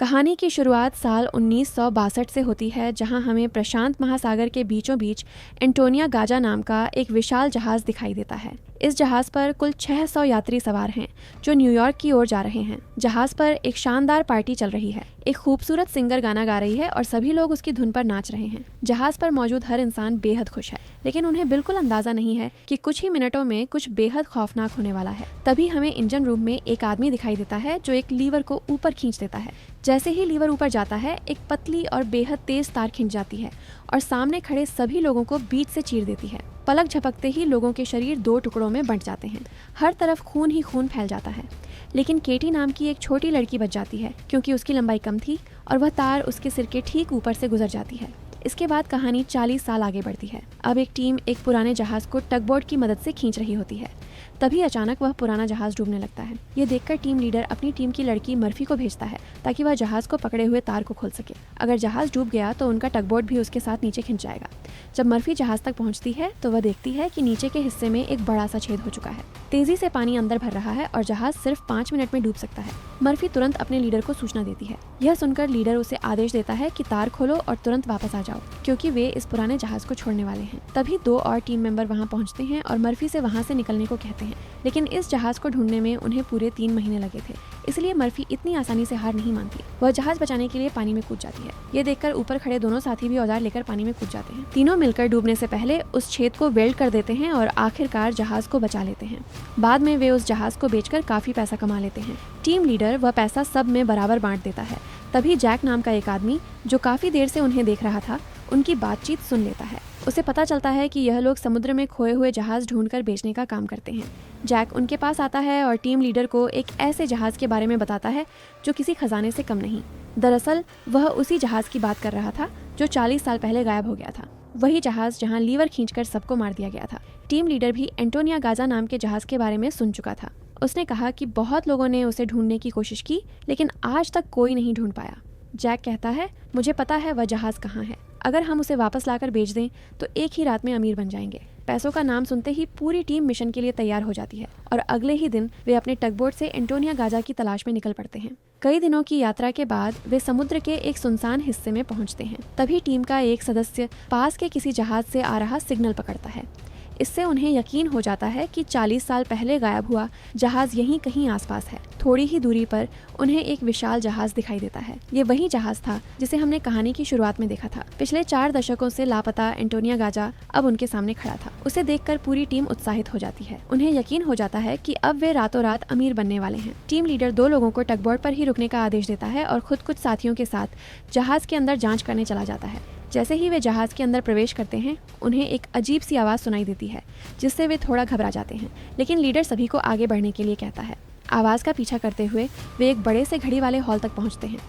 कहानी की शुरुआत साल 1962 से होती है, जहां हमें प्रशांत महासागर के बीचों बीच एंटोनिया गाजा नाम का एक विशाल जहाज दिखाई देता है। इस जहाज पर कुल 600 यात्री सवार हैं जो न्यूयॉर्क की ओर जा रहे हैं। जहाज पर एक शानदार पार्टी चल रही है। एक खूबसूरत सिंगर गाना गा रही है और सभी लोग उसकी धुन पर नाच रहे हैं। जहाज पर मौजूद हर इंसान बेहद खुश है, लेकिन उन्हें बिल्कुल अंदाजा नहीं है कि कुछ ही मिनटों में कुछ बेहद खौफनाक होने वाला है। तभी हमें इंजन रूम में एक आदमी दिखाई देता है जो एक लीवर को ऊपर खींच देता है। जैसे ही लीवर ऊपर जाता है, एक पतली और बेहद तेज तार खिंच जाती है और सामने खड़े सभी लोगों को बीच से चीर देती है। पलक झपकते ही लोगों के शरीर 2 टुकड़ों में बंट जाते हैं। हर तरफ खून ही खून फैल जाता है, लेकिन केटी नाम की एक छोटी लड़की बच जाती है क्योंकि उसकी लंबाई कम थी और वह तार उसके सिर के ठीक ऊपर से गुजर जाती है। इसके बाद कहानी 40 साल आगे बढ़ती है। अब एक टीम एक पुराने जहाज को टगबोट की मदद से खींच रही होती है। तभी अचानक वह पुराना जहाज डूबने लगता है। ये देखकर टीम लीडर अपनी टीम की लड़की मर्फी को भेजता है ताकि वह जहाज को पकड़े हुए तार को खोल सके। अगर जहाज डूब गया तो उनका टगबोट भी उसके साथ नीचे खिंच जाएगा। जब मर्फी जहाज तक पहुंचती है तो वह देखती है कि नीचे के हिस्से में एक बड़ा सा छेद हो चुका है। तेजी से पानी अंदर भर रहा है और जहाज सिर्फ 5 मिनट में डूब सकता है। मर्फी तुरंत अपने लीडर को सूचना देती है। यह सुनकर लीडर उसे आदेश देता है कि तार खोलो और तुरंत वापस आ जाओ, क्योंकि वे इस पुराने जहाज को छोड़ने वाले हैं। तभी 2 और टीम मेंबर वहां पहुंचते हैं और मर्फी से वहां से निकलने को कहते हैं, लेकिन इस जहाज को ढूंढने में उन्हें पूरे 3 महीने लगे थे। इसलिए मर्फी इतनी आसानी से हार नहीं मानती। वह जहाज बचाने के लिए पानी में कूद जाती है। ये देखकर ऊपर खड़े दोनों साथी भी औजार लेकर पानी में कूद जाते हैं। तीनों मिलकर डूबने से पहले उस छेद को वेल्ड कर देते हैं और आखिरकार जहाज को बचा लेते हैं। बाद में वे उस जहाज को बेचकर काफी पैसा कमा लेते हैं। टीम लीडर वह पैसा सब में बराबर बांट देता है। तभी जैक नाम का एक आदमी, जो काफी देर से उन्हें देख रहा था, उनकी बातचीत सुन लेता है। उसे पता चलता है कि यह लोग समुद्र में खोए हुए जहाज ढूंढकर बेचने का काम करते हैं। जैक उनके पास आता है और टीम लीडर को एक ऐसे जहाज के बारे में बताता है जो किसी खजाने से कम नहीं। दरअसल वह उसी जहाज की बात कर रहा था जो 40 साल पहले गायब हो गया था। वही जहाज जहां लीवर खींचकर सबको मार दिया गया था। टीम लीडर भी एंटोनिया गाजा नाम के जहाज के बारे में सुन चुका था। उसने कहा कि बहुत लोगों ने उसे ढूंढने की कोशिश की, लेकिन आज तक कोई नहीं ढूंढ पाया। जैक कहता है, मुझे पता है वह जहाज कहाँ है। अगर हम उसे वापस लाकर बेच दें तो एक ही रात में अमीर बन जाएंगे। पैसों का नाम सुनते ही पूरी टीम मिशन के लिए तैयार हो जाती है और अगले ही दिन वे अपने टगबोट से एंटोनिया गाजा की तलाश में निकल पड़ते हैं। कई दिनों की यात्रा के बाद वे समुद्र के एक सुनसान हिस्से में पहुंचते हैं। तभी टीम का एक सदस्य पास के किसी जहाज से आ रहा सिग्नल पकड़ता है। इससे उन्हें यकीन हो जाता है कि 40 साल पहले गायब हुआ जहाज यहीं कहीं आसपास है। थोड़ी ही दूरी पर उन्हें एक विशाल जहाज दिखाई देता है। ये वही जहाज था जिसे हमने कहानी की शुरुआत में देखा था। पिछले 4 दशकों से लापता एंटोनिया गाजा अब उनके सामने खड़ा था। उसे देखकर पूरी टीम उत्साहित हो जाती है। उन्हें यकीन हो जाता है कि अब वे रातों रात अमीर बनने वाले हैं। टीम लीडर 2 लोगों को टगबोट पर ही रुकने का आदेश देता है और खुद कुछ साथियों के साथ जहाज के अंदर जाँच करने चला जाता है। जैसे ही वे जहाज के अंदर प्रवेश करते हैं, उन्हें एक अजीब सी आवाज़ सुनाई देती है, जिससे वे थोड़ा घबरा जाते हैं। लेकिन लीडर सभी को आगे बढ़ने के लिए कहता है। आवाज़ का पीछा करते हुए वे एक बड़े से घड़ी वाले हॉल तक पहुंचते हैं।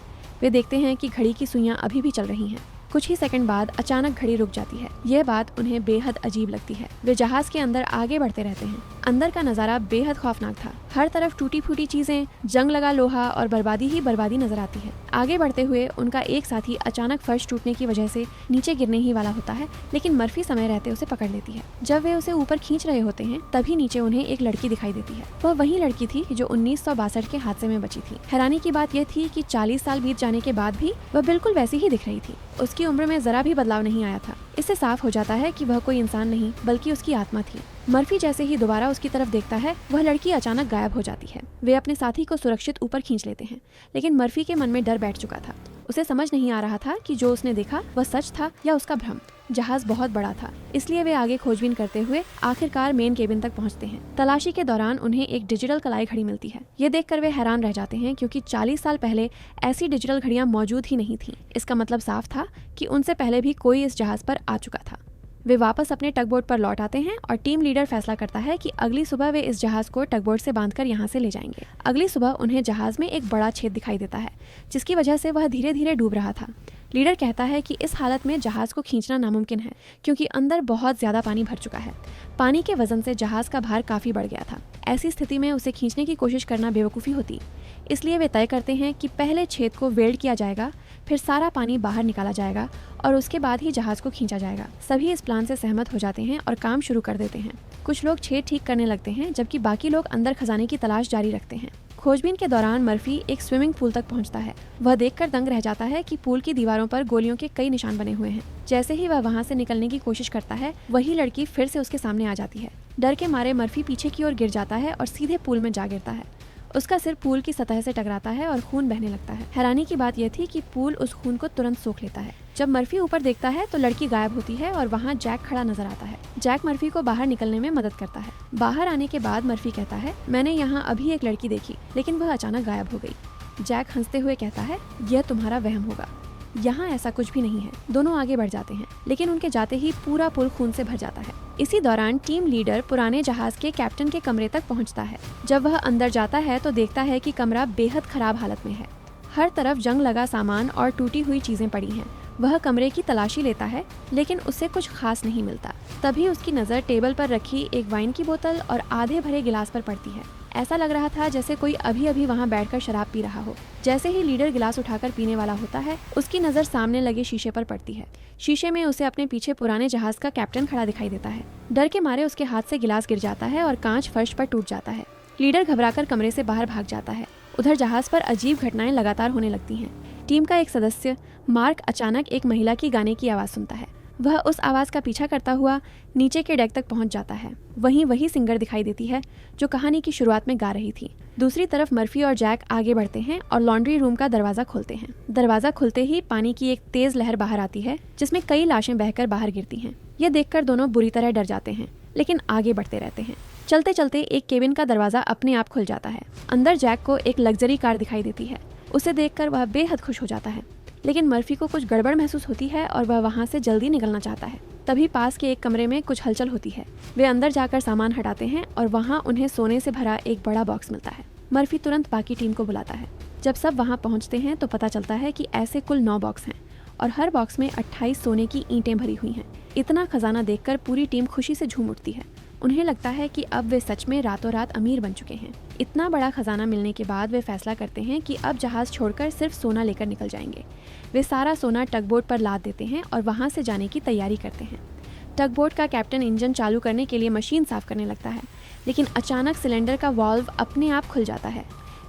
वे देखते हैं कि घड़ी की सुइयां अभी भी चल रही हैं। कुछ ही सेकंड बाद अचानक घड़ी रुक जाती है। यह बात उन्हें बेहद अजीब लगती है। वे जहाज के अंदर आगे बढ़ते रहते हैं। अंदर का नज़ारा बेहद खौफनाक था। हर तरफ टूटी फूटी चीजें, जंग लगा लोहा और बर्बादी ही बर्बादी नजर आती है। आगे बढ़ते हुए उनका एक साथी अचानक फर्श टूटने की वजह से नीचे गिरने ही वाला होता है, लेकिन मर्फी समय रहते उसे पकड़ लेती है। जब वे उसे ऊपर खींच रहे होते हैं, तभी नीचे उन्हें एक लड़की दिखाई देती है। वह वही लड़की थी जो 1962 के हादसे में बची थी। हैरानी की बात यह थी कि 40 साल बीत जाने के बाद भी वह बिल्कुल वैसी ही दिख रही थी। उसकी उम्र में जरा भी बदलाव नहीं आया था। इससे साफ हो जाता है कि वह कोई इंसान नहीं बल्कि उसकी आत्मा थी। मर्फी जैसे ही दोबारा उसकी तरफ देखता है, वह लड़की अचानक गायब हो जाती है। वे अपने साथी को सुरक्षित ऊपर खींच लेते हैं, लेकिन मर्फी के मन में डर बैठ चुका था। उसे समझ नहीं आ रहा था कि जो उसने देखा वह सच था या उसका भ्रम। जहाज बहुत बड़ा था, इसलिए वे आगे खोजबीन करते हुए आखिरकार मेन केबिन तक पहुंचते हैं। तलाशी के दौरान उन्हें एक डिजिटल कलाई घड़ी मिलती है। ये देखकर वे हैरान रह जाते हैं, क्योंकि 40 साल पहले ऐसी डिजिटल घड़ियां मौजूद ही नहीं थी। इसका मतलब साफ था कि उनसे पहले भी कोई इस जहाज पर आ चुका था। वे वापस अपने टगबोट पर लौट आते हैं और टीम लीडर फैसला करता है कि अगली सुबह वे इस जहाज को टगबोट से बांधकर यहाँ से ले जाएंगे। अगली सुबह उन्हें जहाज में एक बड़ा छेद दिखाई देता है, जिसकी वजह से वह धीरे धीरे डूब रहा था। लीडर कहता है कि इस हालत में जहाज को खींचना नामुमकिन है, क्योंकि अंदर बहुत ज्यादा पानी भर चुका है। पानी के वजन से जहाज का भार काफी बढ़ गया था। ऐसी स्थिति में उसे खींचने की कोशिश करना बेवकूफ़ी होती। इसलिए वे तय करते हैं कि पहले छेद को वेल्ड किया जाएगा, फिर सारा पानी बाहर निकाला जाएगा और उसके बाद ही जहाज को खींचा जाएगा। सभी इस प्लान से सहमत हो जाते हैं और काम शुरू कर देते हैं। कुछ लोग छेद ठीक करने लगते हैं, जबकि बाकी लोग अंदर खजाने की तलाश जारी रखते हैं। खोजबीन के दौरान मर्फी एक स्विमिंग पूल तक पहुंचता है। वह देखकर दंग रह जाता है कि पूल की दीवारों पर गोलियों के कई निशान बने हुए हैं। जैसे ही वह वहां से निकलने की कोशिश करता है, वही लड़की फिर से उसके सामने आ जाती है। डर के मारे मर्फी पीछे की ओर गिर जाता है और सीधे पूल में जा गिरता है। उसका सिर पूल की सतह से टकराता है और खून बहने लगता है। हैरानी की बात यह थी कि पूल उस खून को तुरंत सोख लेता है। जब मर्फी ऊपर देखता है तो लड़की गायब होती है और वहाँ जैक खड़ा नजर आता है। जैक मर्फी को बाहर निकलने में मदद करता है। बाहर आने के बाद मर्फी कहता है, मैंने यहाँ अभी एक लड़की देखी, लेकिन वह अचानक गायब हो गई। जैक हंसते हुए कहता है, यह तुम्हारा वहम होगा, यहाँ ऐसा कुछ भी नहीं है। दोनों आगे बढ़ जाते हैं, लेकिन उनके जाते ही पूरा पुल खून से भर जाता है। इसी दौरान टीम लीडर पुराने जहाज के कैप्टन के कमरे तक पहुंचता है। जब वह अंदर जाता है तो देखता है कि कमरा बेहद खराब हालत में है। हर तरफ जंग लगा सामान और टूटी हुई चीजें पड़ी हैं। वह कमरे की तलाशी लेता है, लेकिन उससे कुछ खास नहीं मिलता। तभी उसकी नज़र टेबल पर रखी एक वाइन की बोतल और आधे भरे गिलास पर पड़ती है। ऐसा लग रहा था जैसे कोई अभी अभी वहां बैठकर शराब पी रहा हो। जैसे ही लीडर गिलास उठाकर पीने वाला होता है, उसकी नज़र सामने लगे शीशे पर पड़ती है। शीशे में उसे अपने पीछे पुराने जहाज का कैप्टन खड़ा दिखाई देता है। डर के मारे उसके हाथ से गिलास गिर जाता है और कांच फर्श पर टूट जाता है। लीडर घबराकर कमरे से बाहर भाग जाता है। उधर जहाज पर अजीब घटनाएं लगातार होने लगती हैं। टीम का एक सदस्य मार्क अचानक एक महिला की गाने की आवाज़ सुनता है। वह उस आवाज़ का पीछा करता हुआ नीचे के डेक तक पहुंच जाता है। वहीं वही सिंगर दिखाई देती है जो कहानी की शुरुआत में गा रही थी। दूसरी तरफ मर्फी और जैक आगे बढ़ते हैं और लॉन्ड्री रूम का दरवाज़ा खोलते हैं। दरवाज़ा खुलते ही पानी की एक तेज़ लहर बाहर आती है, जिसमें कई लाशें बहकर बाहर गिरती हैं। यह देखकर दोनों बुरी तरह डर जाते हैं, लेकिन आगे बढ़ते रहते हैं। चलते चलते एक केबिन का दरवाज़ा अपने आप खुल जाता है। अंदर जैक को एक लग्जरी कार दिखाई देती है। उसे देखकर वह बेहद खुश हो जाता है, लेकिन मर्फी को कुछ गड़बड़ महसूस होती है और वह वहाँ से जल्दी निकलना चाहता है। तभी पास के एक कमरे में कुछ हलचल होती है। वे अंदर जाकर सामान हटाते हैं और वहाँ उन्हें सोने से भरा एक बड़ा बॉक्स मिलता है। मर्फी तुरंत बाकी टीम को बुलाता है। जब सब वहाँ पहुँचते हैं तो पता चलता है कि ऐसे कुल 9 बॉक्स हैं और हर बॉक्स में 28 सोने की ईंटें भरी हुई हैं। इतना खजाना देखकर पूरी टीम खुशी से झूम उठती है। उन्हें लगता है कि अब वे सच में रातों रात अमीर बन चुके हैं। इतना बड़ा खजाना मिलने के बाद वे फैसला करते हैं कि अब जहाज छोड़कर सिर्फ सोना लेकर निकल जाएंगे। वे सारा सोना टगबोट पर लाद देते हैं और वहां से जाने की तैयारी करते हैं। टगबोट का कैप्टन इंजन चालू करने के लिए मशीन साफ करने लगता है, लेकिन अचानक सिलेंडर का वाल्व अपने आप खुल जाता है।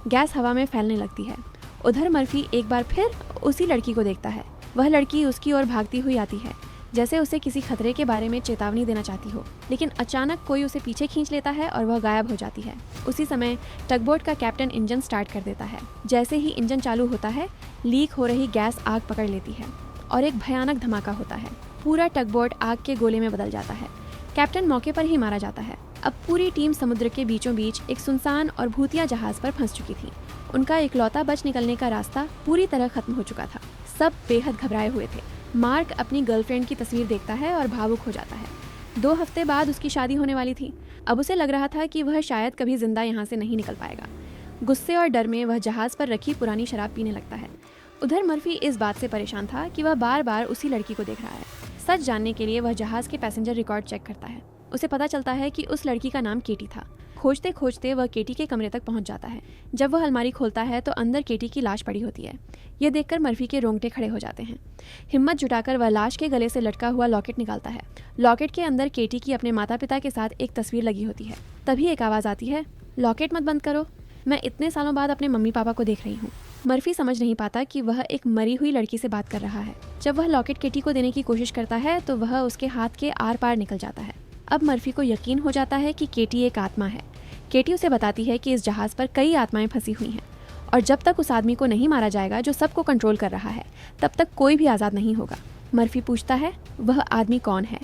गैस हवा में फैलने लगती है। उधर मर्फी एक बार फिर उसी लड़की को देखता है। वह लड़की उसकी ओर भागती हुई आती है, जैसे उसे किसी खतरे के बारे में चेतावनी देना चाहती हो, लेकिन अचानक कोई उसे पीछे खींच लेता है और वह गायब हो जाती है। उसी समय टगबोट का कैप्टन इंजन स्टार्ट कर देता है। जैसे ही इंजन चालू होता है, लीक हो रही गैस आग पकड़ लेती है और एक भयानक धमाका होता है। पूरा टगबोट आग के गोले में बदल जाता है। कैप्टन मौके पर ही मारा जाता है। अब पूरी टीम समुद्र के बीचों बीच एक सुनसान और भूतिया जहाज पर फंस चुकी थी। उनका इकलौता बच निकलने का रास्ता पूरी तरह खत्म हो चुका था। सब बेहद घबराए हुए थे। मार्क अपनी गर्लफ्रेंड की तस्वीर देखता है और भावुक हो जाता है। 2 हफ्ते बाद उसकी शादी होने वाली थी। अब उसे लग रहा था कि वह शायद कभी जिंदा यहाँ से नहीं निकल पाएगा। गुस्से और डर में वह जहाज पर रखी पुरानी शराब पीने लगता है। उधर मर्फी इस बात से परेशान था कि वह बार बार उसी लड़की को देख रहा है। सच जानने के लिए वह जहाज के पैसेंजर रिकॉर्ड चेक करता है। उसे पता चलता है कि उस लड़की का नाम केटी था। खोजते खोजते वह केटी के कमरे तक पहुंच जाता है। जब वह अलमारी खोलता है तो अंदर केटी की लाश पड़ी होती है। यह देखकर मर्फी के रोंगटे खड़े हो जाते हैं। हिम्मत जुटाकर वह लाश के गले से लटका हुआ लॉकेट निकालता है। लॉकेट के अंदर केटी की अपने माता पिता के साथ एक तस्वीर लगी होती है। तभी एक आवाज़ आती है, लॉकेट मत बंद करो, मैं इतने सालों बाद अपने मम्मी पापा को देख रही हूँ। मर्फी समझ नहीं पाता कि वह एक मरी हुई लड़की से बात कर रहा है। जब वह लॉकेट केटी को देने की कोशिश करता है तो वह उसके हाथ के आर पार निकल जाता है। अब मर्फी को यकीन हो जाता है कि केटी एक आत्मा है। केटी उसे बताती है कि इस जहाज पर कई आत्माएं फंसी हुई हैं और जब तक उस आदमी को नहीं मारा जाएगा जो सबको कंट्रोल कर रहा है, तब तक कोई भी आज़ाद नहीं होगा। मर्फी पूछता है, वह आदमी कौन है?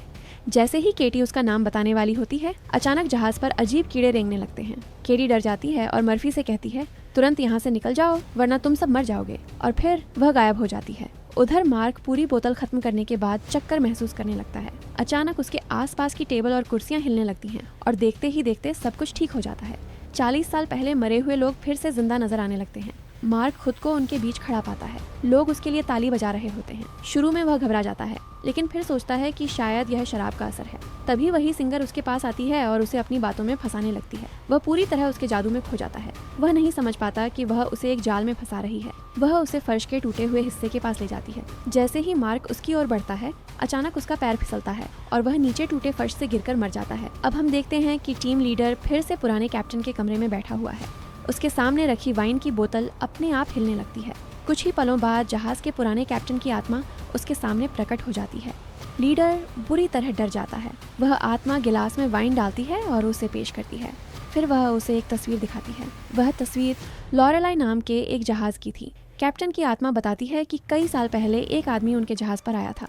जैसे ही केटी उसका नाम बताने वाली होती है, अचानक जहाज पर अजीब कीड़े रेंगने लगते हैं। केटी डर जाती है और मर्फी से कहती है, तुरंत यहाँ से निकल जाओ वरना तुम सब मर जाओगे, और फिर वह गायब हो जाती है। उधर मार्क पूरी बोतल खत्म करने के बाद चक्कर महसूस करने लगता है। अचानक उसके आसपास की टेबल और कुर्सियां हिलने लगती हैं और देखते ही देखते सब कुछ ठीक हो जाता है। 40 साल पहले मरे हुए लोग फिर से जिंदा नजर आने लगते हैं। मार्क खुद को उनके बीच खड़ा पाता है। लोग उसके लिए ताली बजा रहे होते हैं। शुरू में वह घबरा जाता है, लेकिन फिर सोचता है कि शायद यह शराब का असर है। तभी वही सिंगर उसके पास आती है और उसे अपनी बातों में फंसाने लगती है। वह पूरी तरह उसके जादू में खो जाता है। वह नहीं समझ पाता कि वह उसे एक जाल में फंसा रही है। वह उसे फर्श के टूटे हुए हिस्से के पास ले जाती है। जैसे ही मार्क उसकी ओर बढ़ता है, अचानक उसका पैर फिसलता है और वह नीचे टूटे फर्श से गिरकर मर जाता है। अब हम देखते हैं कि टीम लीडर फिर से पुराने कैप्टन के कमरे में बैठा हुआ है। उसके सामने रखी वाइन की बोतल अपने आप हिलने लगती है। कुछ ही पलों बाद जहाज के पुराने कैप्टन की आत्मा उसके सामने प्रकट हो जाती है। लीडर बुरी तरह डर जाता है। वह आत्मा गिलास में वाइन डालती है और उसे पेश करती है। फिर वह उसे एक तस्वीर दिखाती है। वह तस्वीर लॉरेलाई नाम के एक जहाज की थी। कैप्टन की आत्मा बताती है कि कई साल पहले एक आदमी उनके जहाज पर आया था।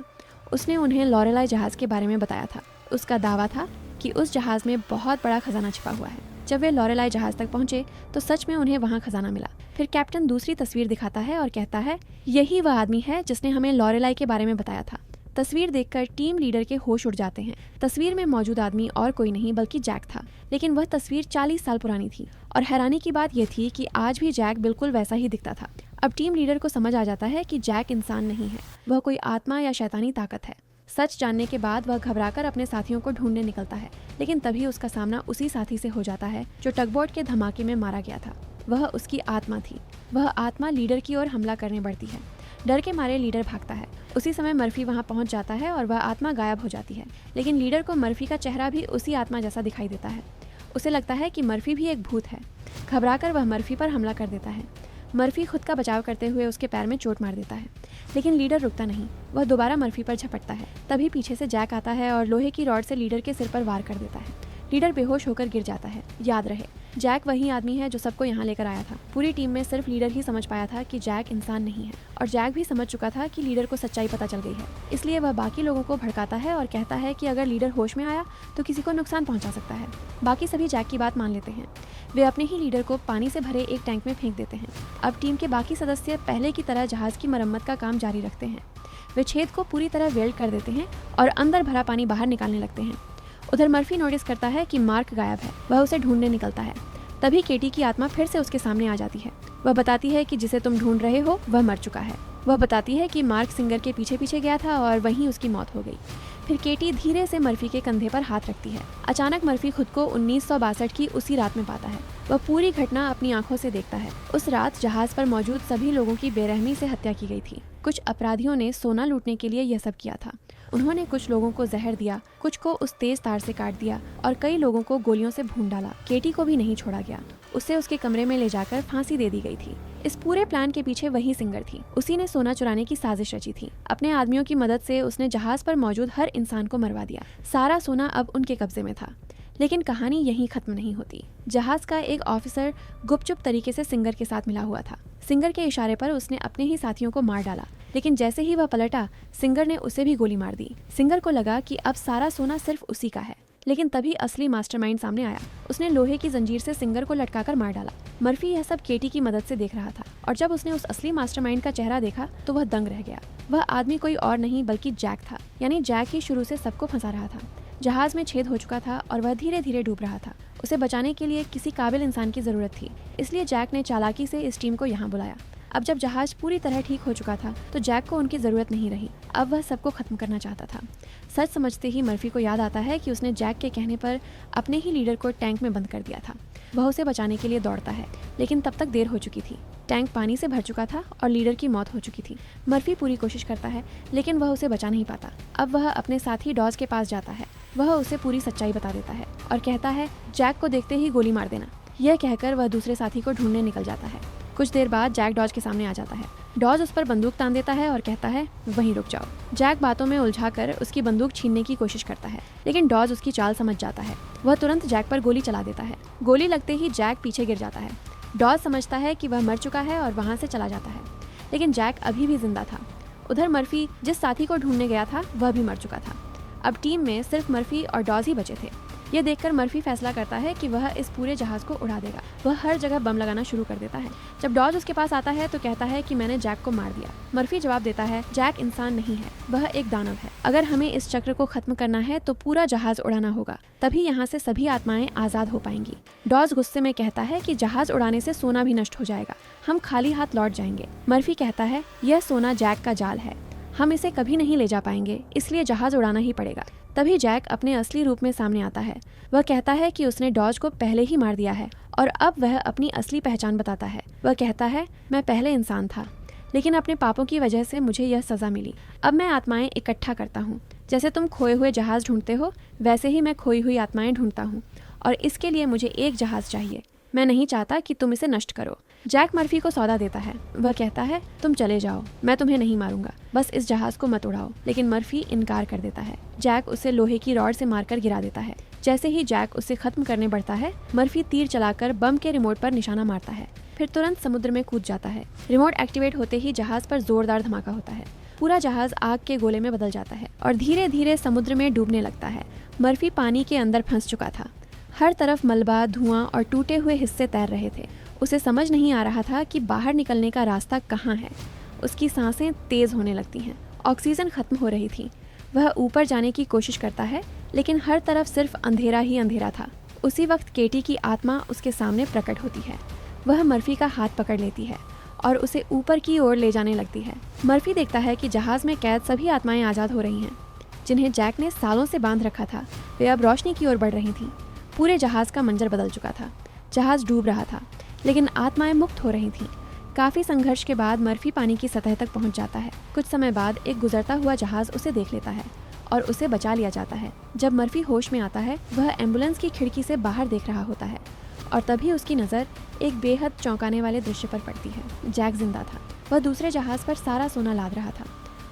उसने उन्हें लॉरेलाई जहाज के बारे में बताया था। उसका दावा था कि उस जहाज में बहुत बड़ा खजाना छिपा हुआ है। जब वे लॉरेलाई जहाज तक पहुंचे तो सच में उन्हें वहां खजाना मिला। फिर कैप्टन दूसरी तस्वीर दिखाता है और कहता है, यही वह आदमी है जिसने हमें लॉरेलाई के बारे में बताया था। तस्वीर देखकर टीम लीडर के होश उड़ जाते हैं। तस्वीर में मौजूद आदमी और कोई नहीं बल्कि जैक था, लेकिन वह तस्वीर 40 साल पुरानी थी और हैरानी की बात यह थी कि आज भी जैक बिल्कुल वैसा ही दिखता था। अब टीम लीडर को समझ आ जाता है कि जैक इंसान नहीं है, वह कोई आत्मा या शैतानी ताकत है। सच जानने के बाद वह घबराकर अपने साथियों को ढूंढने निकलता है, लेकिन तभी उसका सामना उसी साथी से हो जाता है जो टगबोट के धमाके में मारा गया था। वह उसकी आत्मा थी। वह आत्मा लीडर की ओर हमला करने बढ़ती है। डर के मारे लीडर भागता है। उसी समय मर्फी वहां पहुंच जाता है और वह आत्मा गायब हो जाती है, लेकिन लीडर को मर्फी का चेहरा भी उसी आत्मा जैसा दिखाई देता है। उसे लगता है कि मर्फी भी एक भूत है। घबराकर वह मर्फी पर हमला कर देता है। मर्फी खुद का बचाव करते हुए उसके पैर में चोट मार देता है, लेकिन लीडर रुकता नहीं। वह दोबारा मर्फी पर झपटता है। तभी पीछे से जैक आता है और लोहे की रॉड से लीडर के सिर पर वार कर देता है। लीडर बेहोश होकर गिर जाता है। याद रहे, जैक वही आदमी है जो सबको यहाँ लेकर आया था। पूरी टीम में सिर्फ लीडर ही समझ पाया था कि जैक इंसान नहीं है, और जैक भी समझ चुका था कि लीडर को सच्चाई पता चल गई है। इसलिए वह बाकी लोगों को भड़काता है और कहता है कि अगर लीडर होश में आया तो किसी को नुकसान पहुंचा सकता है। बाकी सभी जैक की बात मान लेते हैं। वे अपने ही लीडर को पानी से भरे एक टैंक में फेंक देते हैं। अब टीम के बाकी सदस्य पहले की तरह जहाज की मरम्मत का काम जारी रखते हैं। वे छेद को पूरी तरह वेल्ड कर देते हैं और अंदर भरा पानी बाहर निकालने लगते हैं। उधर मर्फी नोटिस करता है कि मार्क गायब है। वह उसे ढूंढने निकलता है। तभी केटी की आत्मा फिर से उसके सामने आ जाती है। वह बताती है कि जिसे तुम ढूंढ रहे हो वह मर चुका है। वह बताती है कि मार्क सिंगर के पीछे पीछे गया था और वहीं उसकी मौत हो गई। फिर केटी धीरे से मर्फी के कंधे पर हाथ रखती है। अचानक मर्फी खुद को 1962 की उसी रात में पाता है। वह पूरी घटना अपनी आंखों से देखता है। उस रात जहाज पर मौजूद सभी लोगों की बेरहमी से हत्या की गई थी। कुछ अपराधियों ने सोना लूटने के लिए यह सब किया था। उन्होंने कुछ लोगों को जहर दिया, कुछ को उस तेज तार से काट दिया और कई लोगों को गोलियों से भून डाला। केटी को भी नहीं छोड़ा गया। उसे उसके कमरे में ले जाकर फांसी दे दी गई थी। इस पूरे प्लान के पीछे वही सिंगर थी। उसी ने सोना चुराने की साजिश रची थी। अपने आदमियों की मदद से उसने जहाज पर मौजूद हर इंसान को मरवा दिया। सारा सोना अब उनके कब्जे में था। लेकिन कहानी यहीं खत्म नहीं होती। जहाज का एक ऑफिसर गुपचुप तरीके से सिंगर के साथ मिला हुआ था। सिंगर के इशारे पर उसने अपने ही साथियों को मार डाला, लेकिन जैसे ही वह पलटा, सिंगर ने उसे भी गोली मार दी। सिंगर को लगा कि अब सारा सोना सिर्फ उसी का है, लेकिन तभी असली मास्टरमाइंड सामने आया। उसने लोहे की जंजीर से सिंगर को लटकाकर मार डाला। मर्फी यह सब केटी की मदद से देख रहा था, और जब उसने उस असली मास्टरमाइंड का चेहरा देखा तो वह दंग रह गया। वह आदमी कोई और नहीं बल्कि जैक था। यानी जैक ही शुरू से सबको फंसा रहा था। जहाज में छेद हो चुका था और वह धीरे धीरे डूब रहा था। उसे बचाने के लिए किसी काबिल इंसान की जरूरत थी, इसलिए जैक ने चालाकी से इस टीम को यहाँ बुलाया। अब जब जहाज पूरी तरह ठीक हो चुका था तो जैक को उनकी जरूरत नहीं रही। अब वह सबको खत्म करना चाहता था। सच समझते ही मर्फी को याद आता है कि उसने जैक के कहने पर अपने ही लीडर को टैंक में बंद कर दिया था। वह उसे बचाने के लिए दौड़ता है, लेकिन तब तक देर हो चुकी थी। टैंक पानी से भर चुका था और लीडर की मौत हो चुकी थी। मर्फी पूरी कोशिश करता है, लेकिन वह उसे बचा नहीं पाता। अब वह अपने साथी डॉज के पास जाता है। वह उसे पूरी सच्चाई बता देता है और कहता है, जैक को देखते ही गोली मार देना। यह कहकर वह दूसरे साथी को ढूंढने निकल जाता है। कुछ देर बाद जैक डॉज के सामने आ जाता है। डॉज उस पर बंदूक तान देता है और कहता है, वहीं रुक जाओ। जैक बातों में उलझाकर उसकी बंदूक छीनने की कोशिश करता है, लेकिन डॉज उसकी चाल समझ जाता है। वह तुरंत जैक पर गोली चला देता है। गोली लगते ही जैक पीछे गिर जाता है। डॉज समझता है कि वह मर चुका है और वहां से चला जाता है, लेकिन जैक अभी भी जिंदा था। उधर मर्फी जिस साथी को ढूंढने गया था वह भी मर चुका था। अब टीम में सिर्फ मर्फी और डॉज ही बचे थे। यह देखकर मर्फी फैसला करता है कि वह इस पूरे जहाज को उड़ा देगा। वह हर जगह बम लगाना शुरू कर देता है। जब डॉज उसके पास आता है तो कहता है कि मैंने जैक को मार दिया। मर्फी जवाब देता है, जैक इंसान नहीं है, वह एक दानव है। अगर हमें इस चक्र को खत्म करना है तो पूरा जहाज उड़ाना होगा, तभी यहाँ से सभी आत्माएं आजाद हो पाएंगी। डॉज गुस्से में कहता है कि जहाज उड़ाने से सोना भी नष्ट हो जाएगा, हम खाली हाथ लौट जाएंगे। मर्फी कहता है, यह सोना जैक का जाल है, हम इसे कभी नहीं ले जा पाएंगे, इसलिए जहाज उड़ाना ही पड़ेगा। तभी जैक अपने असली रूप में सामने आता है। वह कहता है कि उसने डॉज को पहले ही मार दिया है और अब वह अपनी असली पहचान बताता है। वह कहता है, मैं पहले इंसान था, लेकिन अपने पापों की वजह से मुझे यह सज़ा मिली। अब मैं आत्माएं इकट्ठा करता हूँ। जैसे तुम खोए हुए जहाज़ ढूंढते हो, वैसे ही मैं खोई हुई आत्माएं ढूंढता हूँ, और इसके लिए मुझे एक जहाज़ चाहिए। मैं नहीं चाहता कि तुम इसे नष्ट करो। जैक मर्फी को सौदा देता है। वह कहता है, तुम चले जाओ, मैं तुम्हें नहीं मारूंगा, बस इस जहाज को मत उड़ाओ। लेकिन मर्फी इनकार कर देता है। जैक उसे लोहे की रॉड से मारकर गिरा देता है। जैसे ही जैक उसे खत्म करने बढ़ता है, मर्फी तीर चलाकर बम के रिमोट पर निशाना मारता है, फिर तुरंत समुद्र में कूद जाता है। रिमोट एक्टिवेट होते ही जहाज पर जोरदार धमाका होता है। पूरा जहाज आग के गोले में बदल जाता है और धीरे धीरे समुद्र में डूबने लगता है। मर्फी पानी के अंदर फंस चुका था। हर तरफ मलबा, धुआं और टूटे हुए हिस्से तैर रहे थे। उसे समझ नहीं आ रहा था कि बाहर निकलने का रास्ता कहाँ है। उसकी सांसें तेज होने लगती हैं। ऑक्सीजन खत्म हो रही थी। वह ऊपर जाने की कोशिश करता है, लेकिन हर तरफ सिर्फ अंधेरा ही अंधेरा था। उसी वक्त केटी की आत्मा उसके सामने प्रकट होती है। वह मर्फी का हाथ पकड़ लेती है और उसे ऊपर की ओर ले जाने लगती है। मर्फी देखता है कि जहाज में कैद सभी आत्माएं आज़ाद हो रही हैं, जिन्हें जैक ने सालों से बांध रखा था। वे अब रोशनी की ओर बढ़ रही थीं। पूरे जहाज का मंजर बदल चुका था। जहाज डूब रहा था, लेकिन आत्माएं मुक्त हो रही थीं। काफी संघर्ष के बाद मर्फी पानी की सतह तक पहुंच जाता है। कुछ समय बाद एक गुजरता हुआ जहाज उसे देख लेता है और उसे बचा लिया जाता है। जब मर्फी होश में आता है, वह एम्बुलेंस की खिड़की से बाहर देख रहा होता है और तभी उसकी नज़र एक बेहद चौंकाने वाले दृश्य पर पड़ती है। जैक जिंदा था। वह दूसरे जहाज पर सारा सोना लाद रहा था।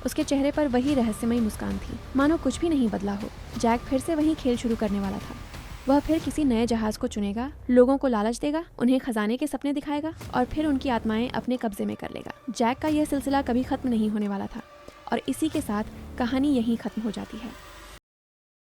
उसके चेहरे पर वही रहस्यमयी मुस्कान थी, मानो कुछ भी नहीं बदला हो। जैक फिर से वही खेल शुरू करने वाला था। वह फिर किसी नए जहाज को चुनेगा, लोगों को लालच देगा, उन्हें खजाने के सपने दिखाएगा और फिर उनकी आत्माएं अपने कब्जे में कर लेगा। जैक का यह सिलसिला कभी खत्म नहीं होने वाला था और इसी के साथ कहानी यहीं खत्म हो जाती है।